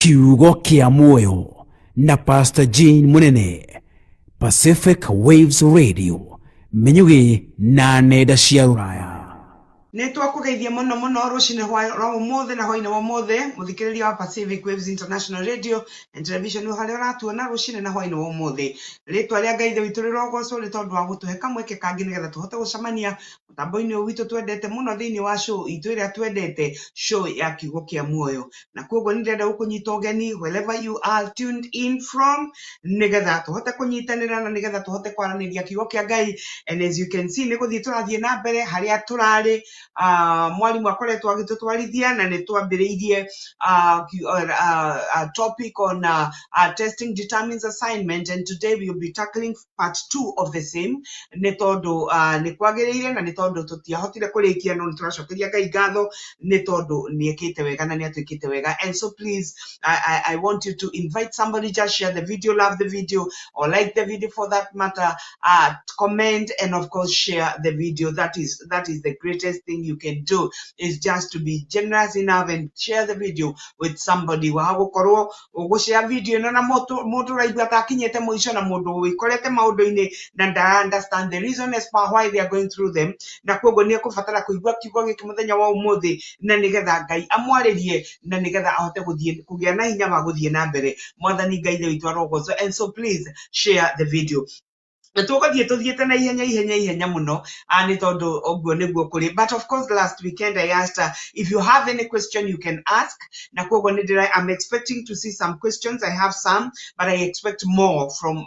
kiugo kia muoyo na Pastor Jane Munene, Pacific Waves Radio, menyugi na nenda cia ruraya. Nitwakugeithia muno rucine rwa umuthe na hwaine wa umuthe muthikiriria wa Pacific Waves International Radio and Television hari uratuona rucine na hwaine wa umuthe ritwa ria Ngai witu rirogocwo ri tondu wa gutuhe kamweke kangi nigetha tuhote gucamania mutambo-ini witu twendete muno thiini wa show itu iria twendete show ya kiugo kia muoyo na koguo ni ndenda gukunyita ugeni wherever you are tuned in from nigetha tuhote kunyitanira na nigetha tuhote kwaraniria kiugo kia Ngai. And as you can see ni guthii turathie na mbere haria turari mwalimu akoretwo agitutwarithia na nitwambiriirie a topic on testing determines assignment, and today we will be tackling part 2 of the same ni tondu ni kwagiriire na ni tondu tutiahotire kurikia no nituracokeria Ngai ngatho ni tondu ni ekite wega na ni atwikite wega. And so please I want you to invite somebody, just share the video, love the video, or like the video for that matter, comment, and of course share the video. That is the greatest thing you can do, is just to be generous enough and share the video with somebody. Wagukorwo ugushare video na mundu raigua takinyete muico na mundu wikorete maundu-ini na nda understand the reason as for why they are going through them, na koguo ni akubatara kuigua kiugo giki muthenya wa umuthi na nigetha Ngai amwaririe na nigetha ahote kugia na hinya wa guthie na mbere. Mwathani Ngai witu arogocwo. And so please share the video. Tuthiete na ihenya muno ni tondu oguo niguo kuri. But of course last weekend I asked if you have any question you can ask, na koguo I'm expecting to see some questions. I have some, but I expect more from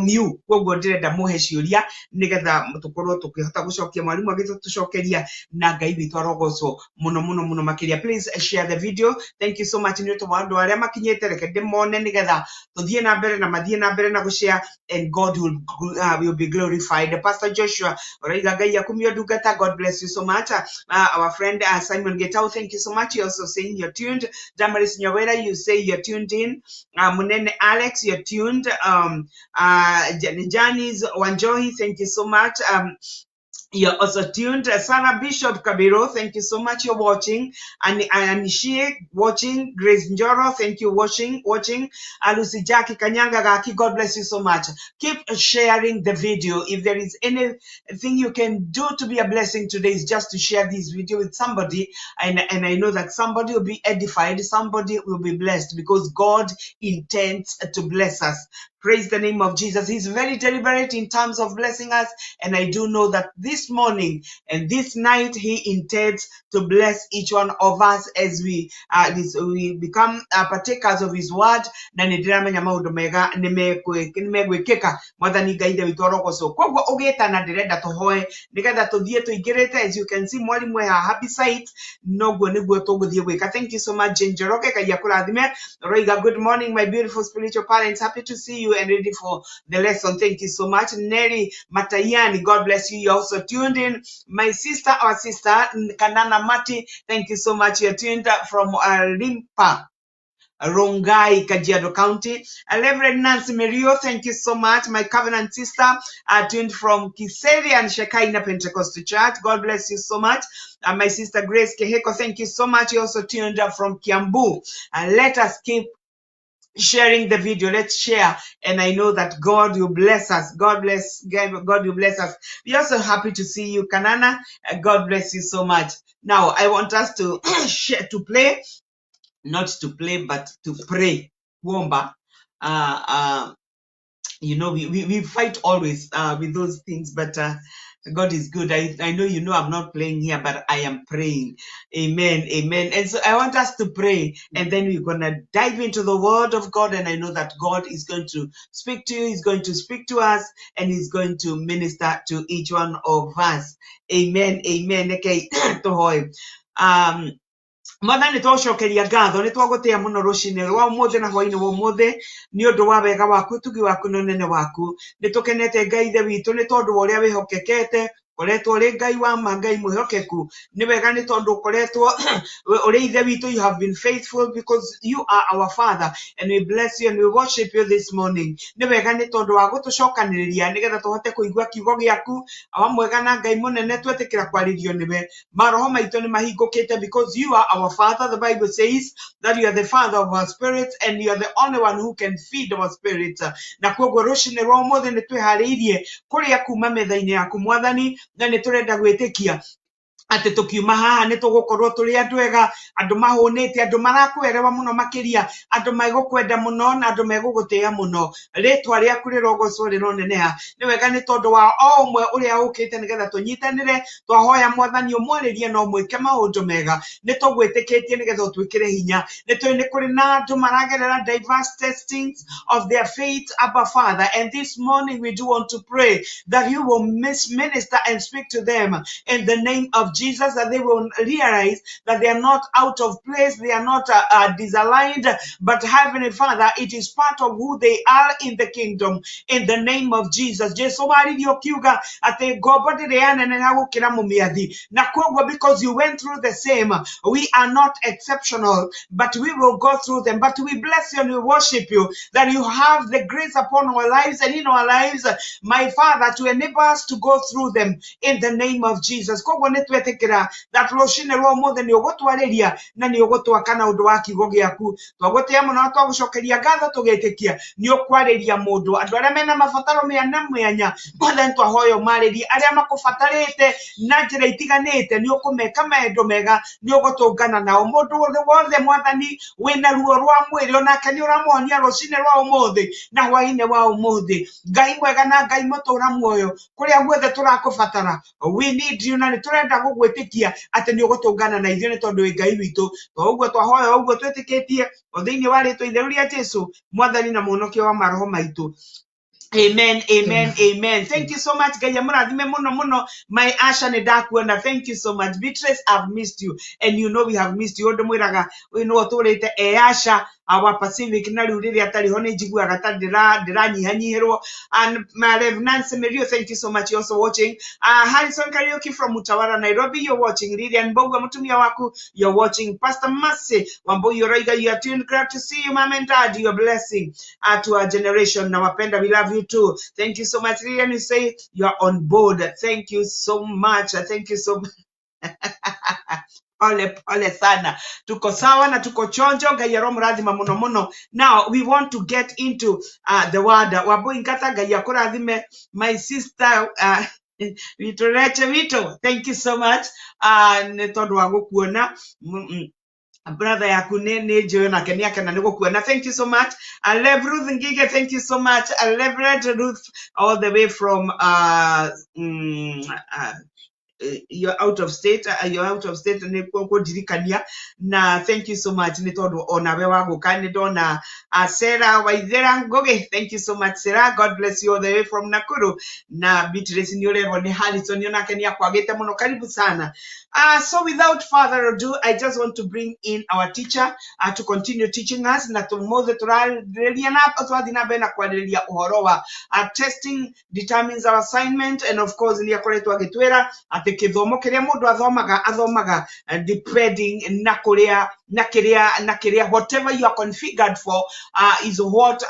you. Koguo ndirenda muhe ciuria nigetha tukorwo tukihota gucokia mwalimu agitucokeria na Ngai witu arogocwo muno makiria. Please share the video. Thank you so much ni to wandu aria makinyete reke ndimone nigetha tuthie na mbere na mathie na mbere na gushare, and God will be glorified. Pastor Joshua, God bless you so much. Our friend Simon Getau, thank you so much. You're also saying you're tuned. Damaris Nyawera, you say you're tuned in. Munene Alex, you're tuned. Janice Wanjohi, thank you so much. You're also tuned. Sarah Bishop Kabiro, thank you so much. You're watching. And Anishie watching. Grace Njoro, thank you watching. Lucy Jackie Kanyanga Gaki, God bless you so much. Keep sharing the video. If there is anything you can do to be a blessing today, is just to share this video with somebody, and I know that somebody will be edified, somebody will be blessed, because God intends to bless us. Praise the name of Jesus. He's very deliberate in terms of blessing us. And I do know that this morning and this night, he intends to bless each one of us as we become partakers of his word. Na nidiramenya maundu mega nimegwikika mwathani Ngai witu arogocwo. Koguo ugita na ndirenda tuhoe nigetha tuthie tuingirite. As you can see, mwalimu we happy site noguo niguo tuguthie gwika. Thank you so much, Jane Njoroge. Ngai akurathime. Roiga, good morning my beautiful spiritual parents, happy to see you and ready for the lesson. Thank you so much. Neri Matayani, God bless you. You're also tuned in. My sister, our sister Kanana Mati, thank you so much. You're tuned from Limpa, Rongai, Kajiado County. Reverend Nancy Merio, thank you so much. My covenant sister, tuned from Kiseri and Shekinah Pentecostal Church. God bless you so much. My sister Grace Keheko, thank you so much. You also tuned from Kiambu. And let us keep sharing the video. Let's share, and I know that God will bless us. God will bless us. We're also happy to see you, Kanana. God bless you so much. Now I want us to but to pray. Womba. We fight always with those things, but God is good. I know I'm not playing here, but I am praying. Amen. And so I want us to pray, and then we're going to dive into the word of God, and I know that God is going to speak to you, he's going to speak to us, and he's going to minister to each one of us. Amen. Okay. Mwathani twacokeria ngatho ni twagutia muno rucine rwa umuthe na hwaini wa umuthe ni undu wa wega waku, tugi waku na nene waku. Ni tukenete Ngai the witu ni tondu wa uria wihokekete koretwo uri ngai wa mangai muhokeku ni wega ni tondu koretwo uri ithe witu. You have been faithful because you are our Father, and we bless you and we worship you this morning. Ni wega ni tondu wa gutucokaniriria nigetha tuhote kuigua kiugo giaku awa mwega na ngai munene twetikira kwaririo niwe maroho maitu ni mahingukite because you are our Father. The Bible says that you are the Father of our spirits and you are the only one who can feed our spirits. Na koguo rucini rwa umuthi ni twihariirie kuria kuma metha-ini yaku mwathani na ni turenda gwitikia ati tukiuma haha ni tugukorwo turi andu ega, andu mahunite, andu marakuerewa muno makiria, andu megukwenda muno na andu megugutia muno. Ritwa riaku rirogocwo rironeneha ni wega ni tondu wa o umwe uria ukite nigetha tunyitanire twahoya mwathani umwaririe no mwike maundu mega ni tugwitikitie nigetha utwikire hinya. Ni tuli ni kuri na andu maragerera diverse testings of their faith, Abba Father, and this morning we do want to pray that you will minister and speak to them in the name of Jesus, that they will realize that they are not out of place, they are not disaligned, but Heavenly Father, it is part of who they are in the kingdom, in the name of Jesus. Jesu maririo kiuga ate gobodi reane na gukira mumiathi na koguo, because you went through the same, we are not exceptional, but we will go through them. But we bless you and we worship you that you have the grace upon our lives and in our lives, my Father, to enable us to go through them in the name of Jesus. Koguo ni twetikira that rucini rwa umuthi ni ugutwariria na ni ugutwaka na undu wa kiugo giaku. Twagutia muno twagucokeria ngatho tugitikia ni ukwariria mundu andu aria mena mabataro miana mwanya mwathani twahoya umaririe aria makubatarite na njira itiganite ni ukumeka mendo mega ni ugutungana nao mundu wothe mwathani wina ruo rwa mwiri onake ni uramuhonia rucini rwa umuthi na hwaini wa umuthi. Ngai mwega na ngai mutura muoyo kuria guothe turakubatara, we need you na ni turenda gugwitikia ati ni ugutungana na ithuĩ ni tondu wi ngai witu. Uguo twahoya uguo twitikitie o thiini wa ritwa itheru ria Jesu mwathani na muhonokia wa maroho maitu. Amen, amen, amen. Thank you so much. Gaya murathime muno muno. My Asha ne dakuona. Thank you so much. Beatrice, I've missed you. And you know we have missed you. Ondo mwiraga, we know turete Asha, our Pacific na ruriri atari hone jiguaga ta ndiranyihanyihirwo. And my Rev Nancy Merio, thank you so much. You're also watching. Harrison Karaoke from Mutawara, Nairobi, you're watching. Lilian Boga Mutumia Waku, you're watching. Pastor Mercy Wambo Yoraiga, you are tuned. Glad to see you, Mom and Dad. You're blessing to our generation. Now, Penda, we love you too. Thank you so much. Lilian, you say you're on board. Thank you so much. Thank you so much. Pole sana. Tuko sawa na tuko chonjo. Gaya roho murathima muno muno. Now we want to get into the word. Wabu inkata gaya kurathime my sister Vito. Thank you so much. Ne tondu wa gukuona. Brother yaku ne Joana kenia kana nigukuona. Thank you so much. Lev Ruth Ngige, thank you so much. Reverend Ruth all the way from you're out of state ne ko dirikania na thank you so much ni tondu ona we wa guka ni dona Sarah Waithera Ngoge. Thank you so much Sarah, God bless you all the way from Nakuru. Na Beatrice ni urero ni Harrison ni ona kenia kwagete muno, karibu sana. So without further ado, I just want to bring in our teacher to continue teaching us na tumothe turareria na twathina bena kwariria uhoro wa testing determines our assignment, and of course ni akoretwa gitwera ati kithomo kiria mundu athomaga depending na kuria na kiria whatever you are configured for is what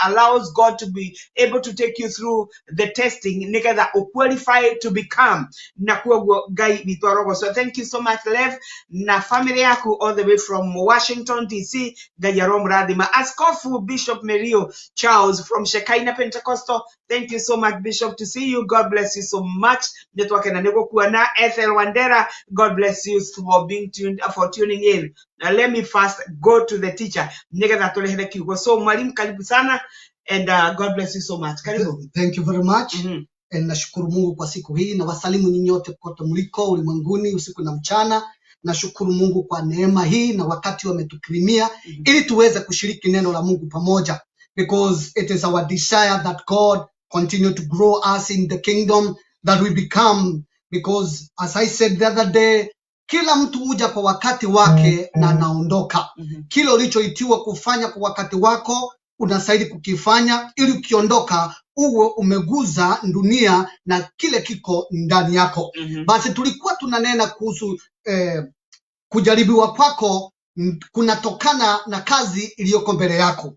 allows God to be able to take you through the testing nigetha qualify to become na kuogo gai bitwarogo. So thank you so much Lev na family yaku all the way from Washington DC. Gayaro mradima Askofu Bishop Merio Charles from Shekinah Pentecostal. Thank you so much Bishop, to see you. God bless you so much. Network na nego kuana Ethel Wandera. God bless you for being tuned for tuning in. Now let me first go to the teacher. Nigetha tulehere kiugo. So mwalimu karibu sana and God bless you so much. Karibu. Thank you very much. And nashukuru Mungu kwa siku hii na wasalimu nyinyi wote kote mliko ulimwenguni usiku na mchana. Nashukuru Mungu kwa neema hii na wakati wametukirimia ili tuweze kushiriki neno la Mungu pamoja, because it is our desire that God continue to grow us in the kingdom that we become, because as I said the other day, kila mtu huja kwa wakati wake na anaondoka. Kile ulichoitiwa kufanya kwa wakati wako unastahili kukifanya ili ukiondoka uwe umeguza dunia na kile kiko ndani yako. Basi tulikuwa tunanena kuhusu kujaribiwa kwako kunatokana na kazi iliyoko mbele yako.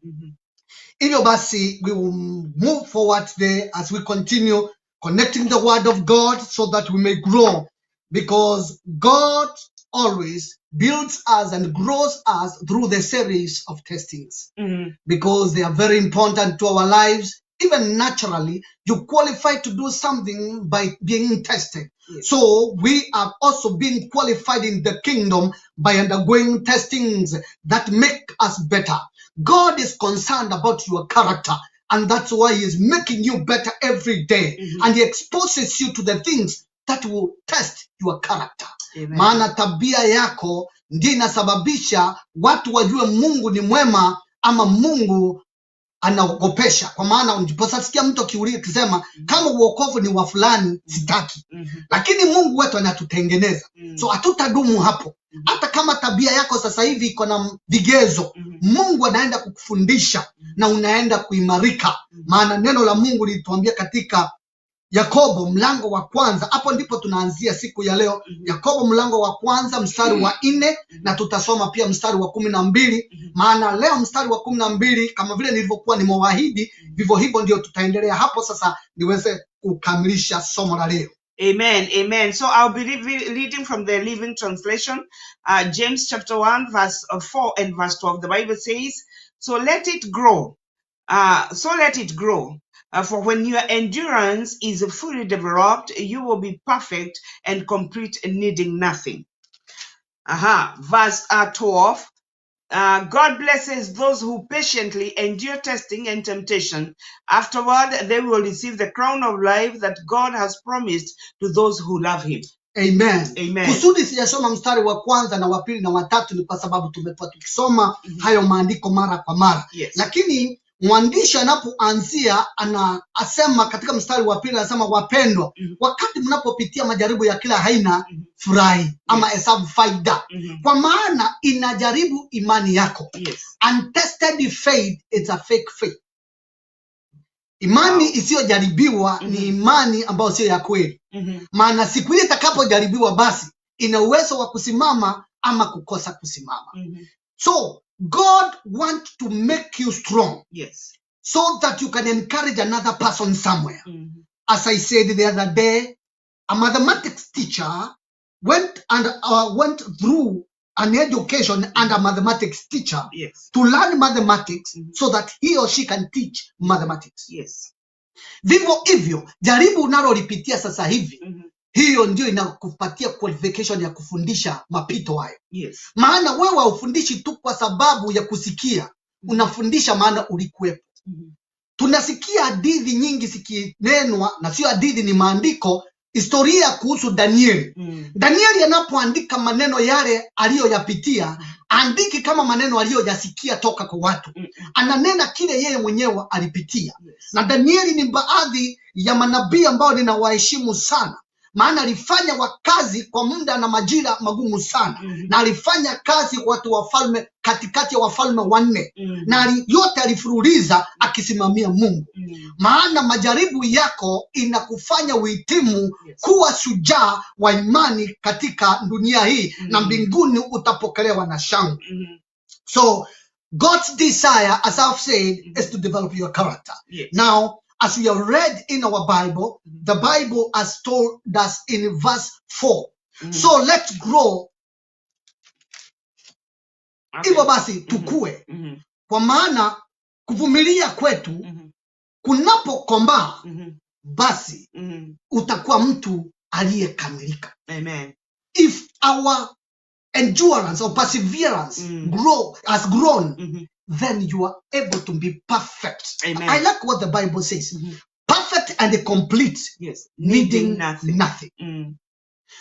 Hivyo basi we will move forward today as we continue connecting the word of God so that we may grow, because God always builds us and grows us through the series of testings, because they are very important to our lives. Even naturally, you qualify to do something by being tested. Yes. So we are also being qualified in the kingdom by undergoing testings that make us better. God is concerned about your character, and that's why he is making you better every day. And he exposes you to the things that will test your character. Maana tabia yako ndiyo inasababisha watu wajue Mungu ni mwema ama Mungu anaogopesha. Kwa maana unaposikia mtu akiuliza kusema kama uokovu ni wa fulani sitaki. Lakini Mungu wetu anatutengeneza. So hatutadumu hapo. Hata kama tabia yako sasa hivi iko na vigezo, Mungu anaenda kukufundisha na unaenda kuimarika. Maana neno la Mungu lituambia katika Yakobo mlango wa kwanza, hapo ndipo tunaanzia siku ya leo. Yakobo mlango wa kwanza mstari wa 4 na tutasoma pia mstari wa 12. Maana leo mstari wa 12 kama vile nilivyokuwa nimewaahidi, vivyo hivyo ndio tutaendelea hapo sasa niweze kukamilisha somo la leo. Amen, amen. So I'll be reading from the Living Translation, James chapter 1 verse 4 and verse 12. The Bible says, so let it grow. For when your endurance is fully developed, you will be perfect and complete, needing nothing. Verse 12. God blesses those who patiently endure testing and temptation. Afterward, they will receive the crown of life that God has promised to those who love him. Amen. Amen. Kusudi sijasoma mstari wa kwanza na wa pili na wa tatu ni kwa sababu tumekuwa tukisoma hayo maandiko mara kwa mara. Yes. Lakini mwandishi anapoanzia asema katika mstari wa pili anasema wapendwa, wakati mnapopitia majaribu ya kila aina, furahi ama hesabu faida. Kwa maana inajaribu imani yako. Yes. Untested faith is a fake faith. Imani isiyojaribiwa ni imani ambayo sio ya kweli. Maana siku ile itakapojaribiwa basi ina uwezo wa kusimama ama kukosa kusimama. So God wants to make you strong. Yes. So that you can encourage another person somewhere. As I said the other day, a mathematics teacher went through an education and a mathematics teacher. Yes. To learn mathematics so that he or she can teach mathematics. Yes. Vivyo hivyo, jaribu unalolipitia sasa hivi, hiyo ndio inakupatia qualification ya kufundisha mapito hayo. Yes. Maana wewe haufundishi tu kwa sababu ya kusikia, unafundisha maana ulikuwepo. Tunasikia hadithi nyingi zikinenwa, na sio hadithi, ni maandiko, historia kuhusu Danieli. Danieli anapoandika maneno yale aliyoyapitia, andiki kama maneno aliyoyasikia toka kwa watu. Ananena kile yeye mwenyewe alipitia. Na Danieli ni baadhi ya manabii ambao ninawaheshimu sana. Maana alifanya wakazi kwa muda na majira magumu sana. Na alifanya kazi watu wafalme katikati ya wafalme 4. Na yote alifuruliza akisimamia Mungu. Maana majaribu yako inakufanya uhitimu kuwa shujaa wa imani katika dunia hii. Na mbinguni utapokelewa na shangwe. So God's desire, as I've said, is to develop your character. Yes. Now, as we have read in our Bible, the Bible has told us in verse 4. So let's grow. Hivyo basi tukue. Kwa maana kuvumilia kwetu kunapokomaa, basi utakuwa mtu aliyekamilika. Amen. If our endurance or perseverance has grown, then you are able to be perfect. Amen. I like what the Bible says. Perfect and complete. Yes. Needing nothing.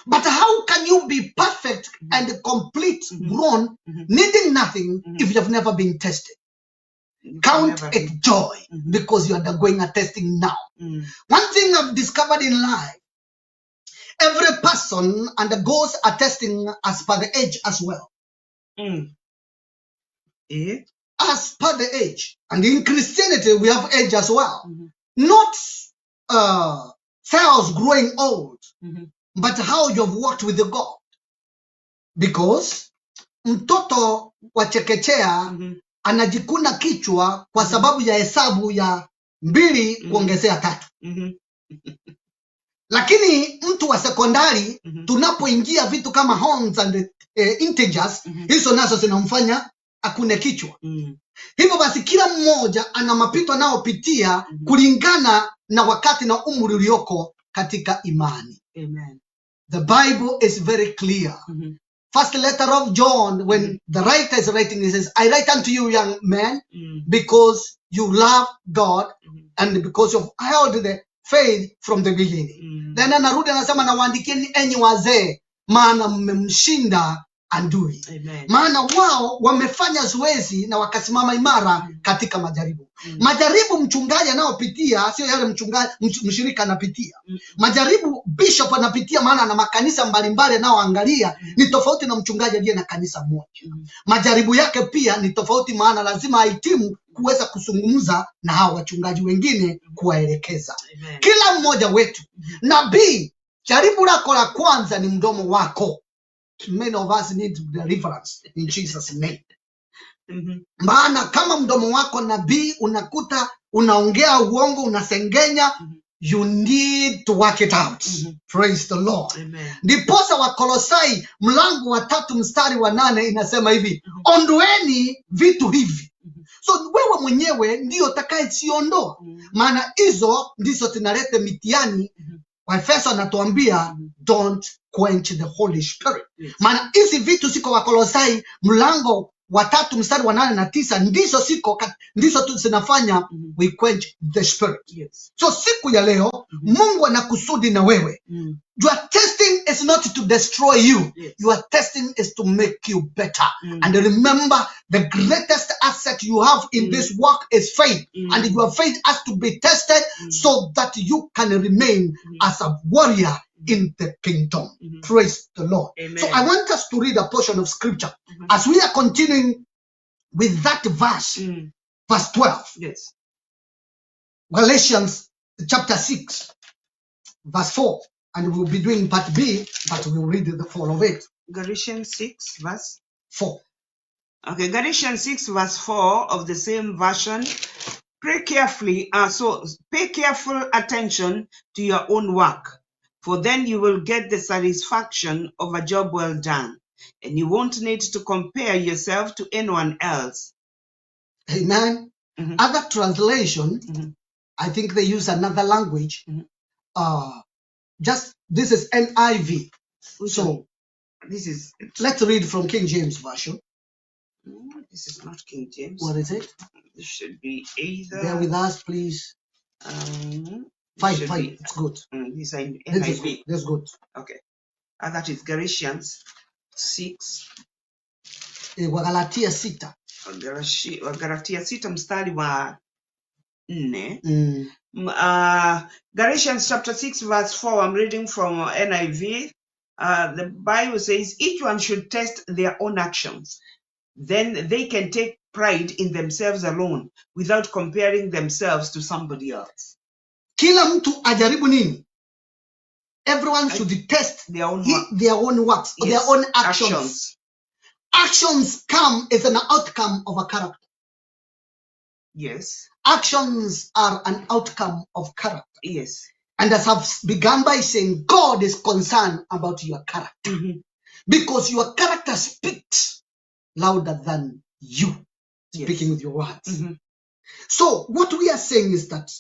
But how can you be perfect and complete, grown, needing nothing if you have never been tested? Count it joy because you are undergoing a testing now. One thing I've discovered in life, every person undergoes a testing as per the age as well. as per the age. And in Christianity, we have age as well. Not cells growing old, but how you have worked with the God. Because mtoto wa chekechea anajikuna kichwa kwa sababu ya hesabu ya 2 kuongezea 3. Lakini mtu wa sekondari tunapoingia vitu kama horns and integers, hizo nazo zinamfanya akune kichwa. Hivyo basi kila mmoja ana mapito anayopitia kulingana na wakati na umri ulioko katika imani. Amen. The Bible is very clear. First letter of John, when the writer is writing, he says, I write unto you, young men, because you love God and because you've held the faith from the beginning. Then anarudi anasema, nawaandikieni enyi wazee, maana mmemshinda adui. Maana wao wamefanya zoezi na wakasimama imara katika majaribu. Majaribu mchungaji anayopitia sio yale mshirika anapitia. Majaribu bishop anapitia, maana na makanisa mbalimbali anaoangalia ni tofauti na mchungaji aliye na kanisa moja. Majaribu yake pia ni tofauti, maana lazima ahitimu kuweza kuzungumza na hao wachungaji wengine, kuwaelekeza. Kila mmoja wetu nabii, jaribu lako la kwanza ni mdomo wako. Many of us need deliverance in Jesus' name. Maana kama mdomo wako nabii unakuta unaongea uongo, unasengenya, you need to work it out. Praise the Lord. Ndiposa wa Kolosai mlango wa 3 mstari wa 8 inasema hivi, ondoeni vitu hivi. So wewe mwenyewe ndio utakayeziondoa, maana hizo ndizo zinaleta mitihani. Waefeso anatuambia don't quench the Holy Spirit. Maana hizi vitu siko wa Kolosai mlango wa 3 mstari wa 8 na 9 ndizo tu zinafanya we quench the Spirit. So siku ya leo Mungu anakusudi na wewe. Your testing is not to destroy you. Your testing is to make you better. And remember, the greatest asset you have in this work is faith. And your faith has to be tested so that you can remain as a warrior in the kingdom. Praise the Lord. So I want us to read a portion of scripture as we are continuing with that verse, verse 12. Yes. Galatians chapter 6, verse 4. And we'll be doing part B, but we'll read the full of it. Galatians 6, verse 4. Okay, Galatians 6, verse 4 of the same version. Pray carefully, so pay careful attention to your own work, for then you will get the satisfaction of a job well done, and you won't need to compare yourself to anyone else. Amen. Other translation, I think they use another language. Just this is NIV. So this is, let's read from King James Version. This is not King James. What is it? This should be either. Bear with us, please. 5. It's good. This is NIV. That's good. Okay. That is Galatians 6. Wagalatia 6. Wagalatia 6 mstari wa 4. Galatians chapter 6 verse 4, I'm reading from NIV. The Bible says, each one should test their own actions. Then they can take pride in themselves alone without comparing themselves to somebody else. Kila mtu ajaribu nini? Everyone should test their own works, or their own actions. Actions come as an outcome of a character. Yes. Actions are an outcome of character. Yes. And as I've begun by saying, God is concerned about your character. Because your character speaks louder than you speaking with your words. So what we are saying is that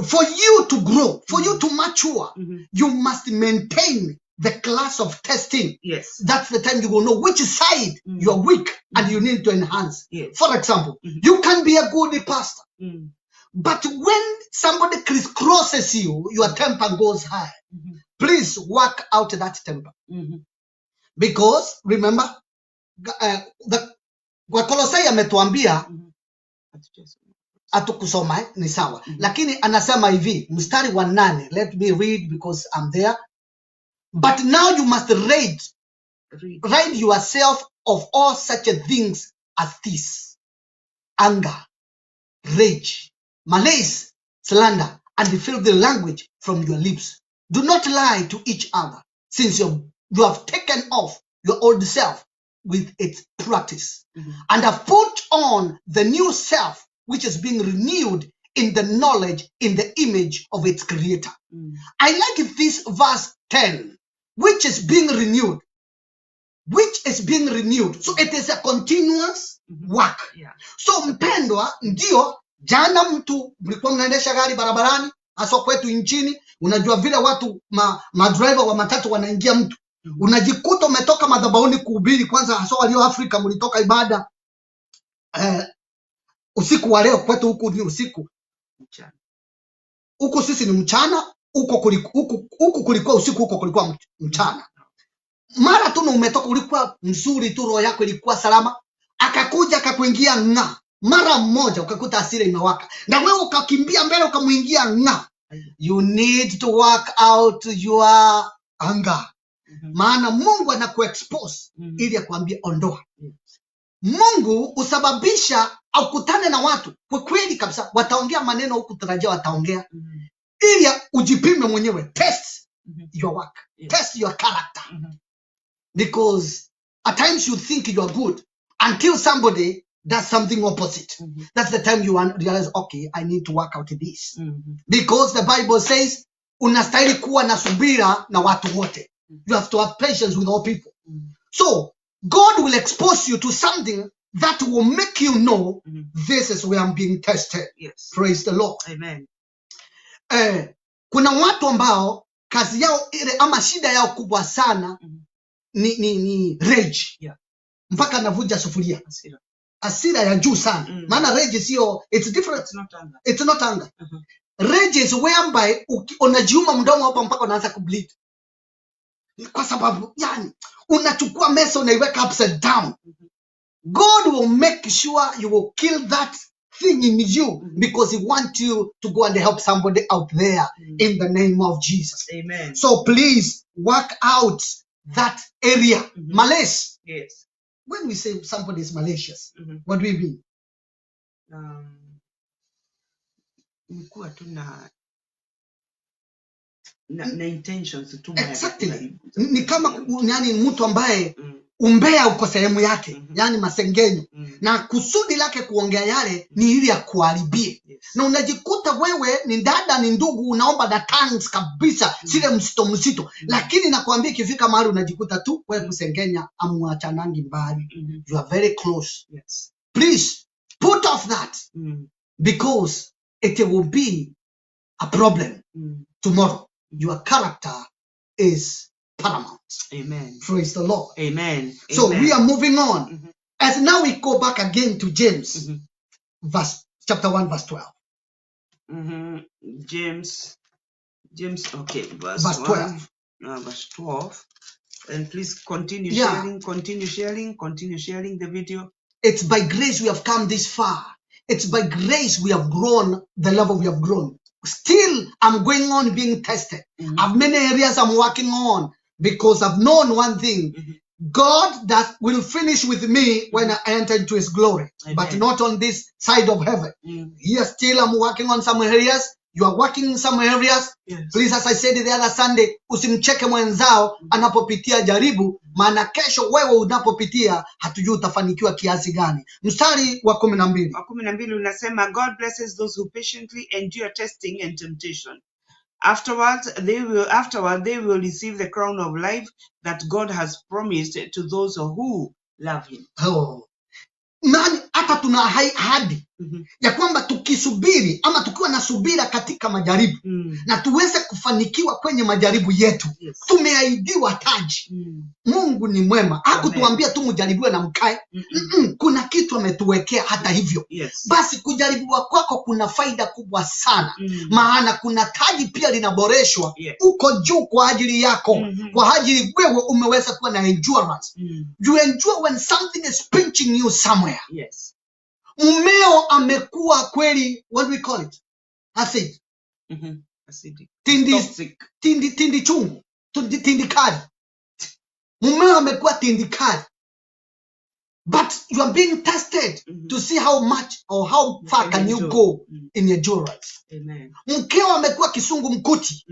for you to grow, for you to mature, you must maintain the class of testing. Yes. That's the time you will know which side you are weak and you need to enhance. Yes. For example, you can be a good pastor. But when somebody crisscrosses you, your temper goes high. Please work out that temper. Because remember, the Wakolosai ametuambia atukusoma ni sawa. Lakini anasema hivi, mstari wa 8. Let me read because I'm there. But now you must rid yourself of all such things as this. anger, rage, malice, slander, and filthy language from your lips. Do not lie to each other, since you have taken off your old self with its practice, and have put on the new self, which is being renewed in the knowledge, in the image of its creator. I like this verse 10, which is being renewed. Which is being renewed. So it is a continuous work. So mpendwa, ndio jana mtu mlikuwa mnaendesha gari barabarani, hasa kwetu nchini, unajua vile watu madriver wa matatu wanaingia mtu. Unajikuta umetoka madhabahuni kuhubiri, kwanza hasa walio Afrika mlitoka ibada usiku wa leo, kwetu huku ni usiku. Huku sisi ni mchana, huku kulikuwa usiku, huko kulikuwa mchana. Mara tu umetoka, ulikuwa mzuri tu, roho yako ilikuwa salama, akakuja akakuingia mara mmoja ukakuta hasira imewaka, na wewe ukakimbia mbele ukamuingia You need to work out your anger. Maana Mungu anakuexpose ili akwambie ondoa. Mungu usababisha au kutane na watu kwa kweli kabisa, wataongea maneno huku tarajia wataongea, ili ujipime mwenyewe. Test your work, test your character. Because at times you think you are good until somebody does something opposite. That's the time you realize, okay, I need to work out this. Because the Bible says, unastahili kuwa na subira na watu wote. You have to have patience with all people. So God will expose you to something that will make you know, this is where I'm being tested. Yes. Praise the Lord. Amen. Kuna watu ambao kazi yao ile ama shida yao kubwa sana ni rage. Mpaka anavuja sufuria. Hasira ya juu sana. Maana rage sio, it's different. It's not anger. Rage is whereby unajiuma mdomo hapa mpaka unaanza kubleed. Kwa sababu yani unachukua mesa unaiweka upside down. God will make sure you will kill that thing in you, because he wants you to go and help somebody out there in the name of Jesus. Amen. So please work out that area. Malice. Yes. When we say somebody is malicious, what do we mean? Mkuwa tu na intentions tu. Exactly. Ni kama yani mtu ambaye umbea uko sehemu yake, yani masengenyo, na kusudi lake kuongea yale ni ili akuharibie. Na unajikuta wewe ni dada ni ndugu unaomba na tongues kabisa, sile msito, lakini nakwambia ikifika mahali unajikuta tu wewe kusengenya amuachanangi mbali. You are very close. Yes. Please put off that, because it will be a problem tomorrow. Your character is paramount. Amen. Praise the Lord. Amen. So Amen. we are moving on. As now we go back again to James, chapter 1, verse 12. James, okay, verse 12. Verse 12. And please continue Yeah. continue sharing the video. It's by grace we have come this far. It's by grace we have grown the level we have grown. Still, I'm going on being tested. I have many areas I'm working on, because I've known one thing. God that will finish with me when I enter into his glory. Amen. But not on this side of heaven. Here still I'm working on some areas. You are working in some areas. Yes. Please, as I said the other Sunday, usimcheke mwenzao anapopitia jaribu, maana kesho wewe unapopitia hatujui utafanikiwa kiasi gani. Mstari wa 12. Wa 12 unasema, God blesses those who patiently endure testing and temptation. Afterward, they will receive the crown of life that God has promised to those who love him. Oh. Nani hata tuna ahadi ya kwamba tukisubiri ama tukiwa na subira katika majaribu na tuweze kufanikiwa kwenye majaribu yetu, tumeahidiwa taji. Mungu ni mwema. Hakutuambia tu mjaribiwe na mkae. Kuna kitu ametuwekea hata hivyo. Basi kujaribiwa kwako kuna faida kubwa sana. Maana kuna taji pia linaboreshwa uko juu kwa ajili yako. Kwa ajili wewe umeweza kuwa na endurance. You endure when something is pinching you somewhere. Yes. Mumeo amekuwa kweli, what do we call it? Acid. Acidic. Tindi chungu. Tindi kali. Mumeo amekuwa tindi kali. but you are being tested to see how much or how far can you go in endurance. Amen. Mkeo amekuwa kisungu mkuti.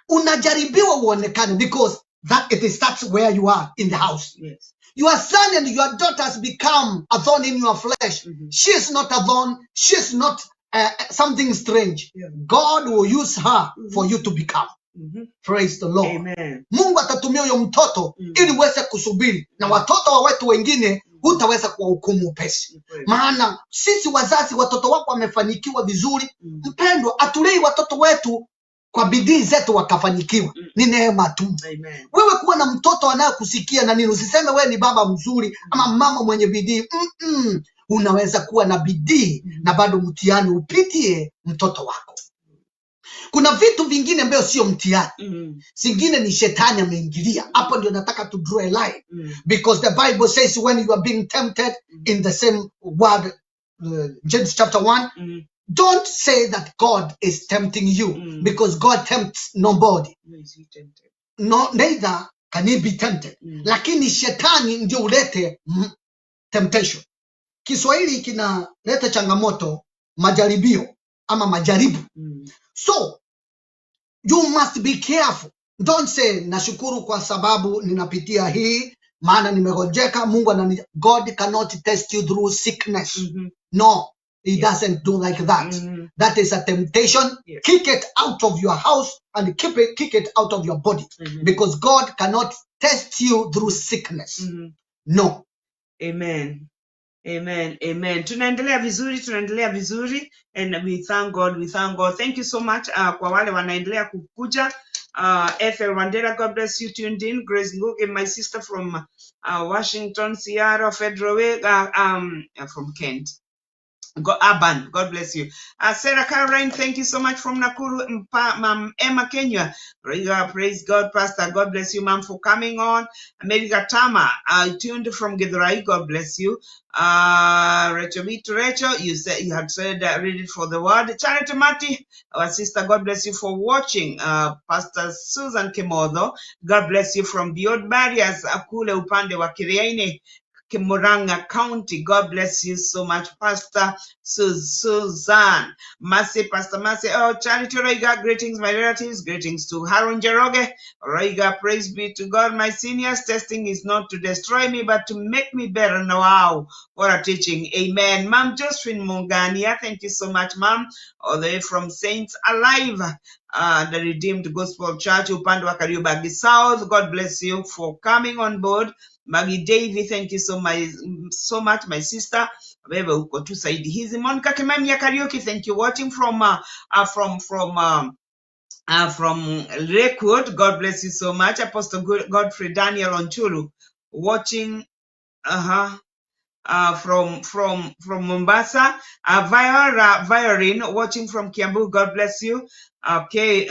Unajaribiwa uonekane because that it starts where you are in the house. Yes. Your son and your daughter has become a thorn in your flesh. She is not a thorn. She is not something strange. Yeah. God will use her for you to become. Praise the Lord. Amen. Mungu atatumia huyo mtoto ili uweze kusubiri, na watoto wa wetu wengine hutaweza kuwahukumu upesi. Maana sisi wazazi, watoto wako wamefanikiwa vizuri. Mpendwa, atulei watoto wetu kwa bidii zetu wakafanikiwa. Ni neema tu. Amen. Wewe kuwa na mtoto anayekusikia na nini, usiseme wewe ni baba mzuri ama mama mwenye bidii. Unaweza kuwa na bidii na bado mtihani upitie mtoto wako. Kuna vitu vingine ambavyo sio mtihani. Zingine ni shetani ameingilia. Hapo ndio nataka to draw a line. Because the Bible says when you are being tempted in the same word, James chapter 1, don't say that God is tempting you, because God tempts nobody. No, neither can he be tempted. Lakini shetani ndio ulete temptation. Kiswahili kinaleta changamoto, majaribio ama majaribu. So you must be careful. Don't say nashukuru kwa sababu ninapitia hii, maana nimegojeka. Mungu God cannot test you through sickness. No, he doesn't do like that. That is a temptation. Yes. Kick it out of your house and kick it out of your body. Because God cannot test you through sickness. No. Amen. Amen. Amen. Tunaendelea vizuri and we thank God. Thank you so much kwa wale wanaendelea kukuja. Ethel Wandera, God bless you, tuned in. Grace Nguge, my sister from Washington, Sierra Federal Way, from Kent. Urban, God bless you. Sarah Caroline, thank you so much from Nakuru. Ma'am Emma Kenya, praise God. Pastor, God bless you, ma'am, for coming on. America Tama, tuned from Githurai, God bless you. Rachel, you had said read it for the word. Charity Mati, our sister, God bless you for watching. Pastor Susan Kemodo, God bless you from Beyond Barriers, Akule upande wa Kiriaini, Murang'a County. God bless you so much, Pastor Suzanne. Mercy, Pastor Mercy. Oh, Charity Roiga, greetings, my relatives. Greetings to Haron Jeroge. Roiga, praise be to God. My seniors, testing is not to destroy me, but to make me better. Wow, what a teaching. Amen. Ma'am Josephine Mungania, thank you so much, ma'am. All the way from Saints Alive, the Redeemed Gospel Church, upande wa Kariobangi South. God bless you for coming on board. Maggie Davy, thank you so much, my sister. Wewe uko tu saidi hizi. Monica Kimamia Karaoke, thank you. Watching from Lakewood, God bless you so much. Apostle Godfrey Daniel Onchulu, watching from Mombasa. Viola Violin, watching from Kiambu, God bless you. Okay,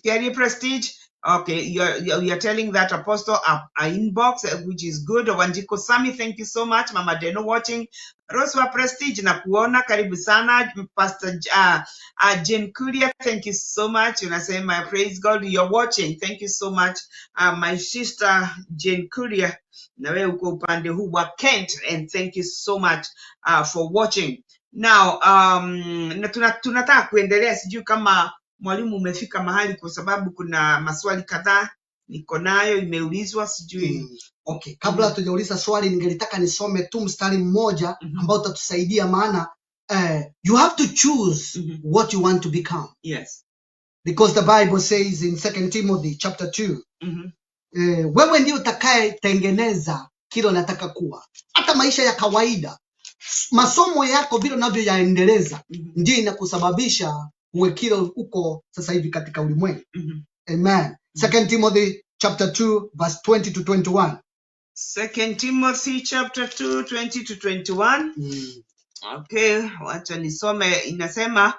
Kerry Prestige. Okay, you're telling that Apostle a inbox, which is good. Wanjiko Sami, thank you so much. Mama Deno watching. Roswa Prestige na kuona, karibu sana. Pastor Jane Kuria, thank you so much. Unasema praise God, you're watching. Thank you so much. My sister Jane Kuria, na wewe uko upande huu wa Kent, and thank you so much for watching. Now, tunataka kuendelea, sijui kama mwalimu umefika mahali, kwa sababu kuna maswali kadhaa niko nayo imeulizwa, sijui. Okay, kabla tujauliza swali, ningelitaka nisome tu mstari mmoja ambao utatusaidia, maana you have to choose what you want to become. Yes. Because the Bible says in 2 Timothy chapter 2, wewe ndio utakaye tengeneza kile unataka kuwa. Hata maisha ya kawaida, masomo yako vile unavyoyaendeleza ndio inakusababisha uwe kile uko sasa hivi katika ulimwengu. Amen. 2 Timothy chapter 2 verse 20 to 21. 2 Timothy chapter 2 20 to 21. Okay, wacha nisome. Inasema,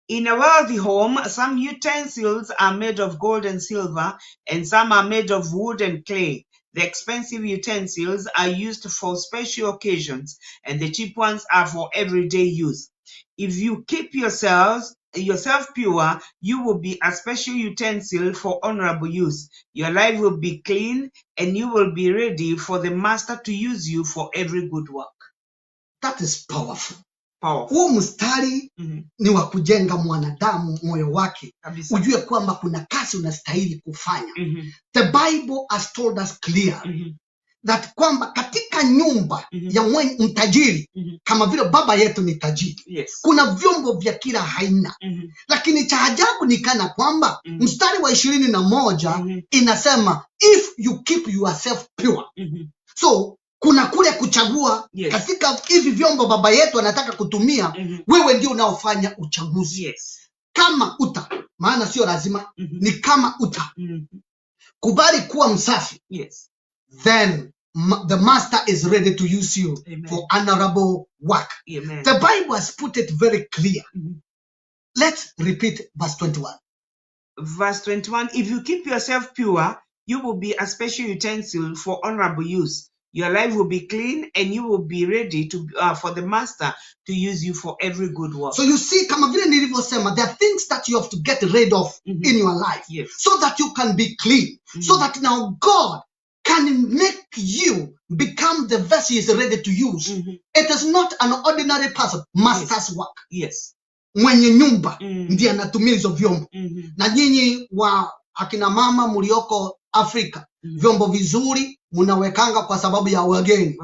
in a wealthy home, some utensils are made of gold and silver, and some are made of wood and clay. The expensive utensils are used for special occasions, and the cheap ones are for everyday use. If you keep yourselves yourself pure, you will be a special utensil for honorable use. Your life will be clean and you will be ready for the master to use you for every good work. That is powerful. Powerful. Mstari ni wa kujenga mwanadamu moyo wake. Ujue kwamba kuna kazi unastahili kufanya. The Bible has told us clear that kwamba katika nyumba ya mtajiri kama vile baba yetu ni tajiri, kuna vyombo vya kila aina. Lakini cha ajabu ni kana kwamba mstari wa 21 inasema if you keep yourself pure. So kuna kule kuchagua katika hivi vyombo baba yetu anataka kutumia, wewe ndio unaofanya uchaguzi. Kama maana sio lazima, ni kama kubali kuwa msafi, then the master is ready to use you for honorable work. The Bible has put it very clear. Let's repeat verse 21. Verse 21, if you keep yourself pure, you will be a special utensil for honorable use. Your life will be clean and you will be ready to for the master to use you for every good work. So you see, kama vile nilivyosema, there are things that you have to get rid of in your life so that you can be clean, so that now God can make you become the vessel he is ready to use. It is not an ordinary person, master's work. Mwenye nyumba ndiye anatumia hizo vyombo. Na nyinyi wa akina mama mlioko Afrika, vyombo vizuri mnawekanga kwa sababu ya wageni.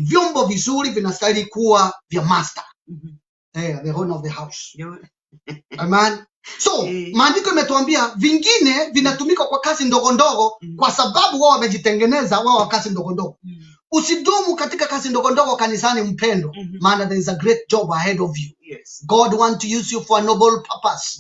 Vyombo vizuri vinastahili kuwa vya master. The owner of the house. Amen. So, maandiko imetuambia vingine vinatumika kwa kazi ndogo ndogo kwa sababu wao wamejitengeneza wao kazi ndogo ndogo. Usidumu katika kazi ndogo ndogo kanisani mpendo, maana there is a great job ahead of you. God wants to use you for a noble purpose.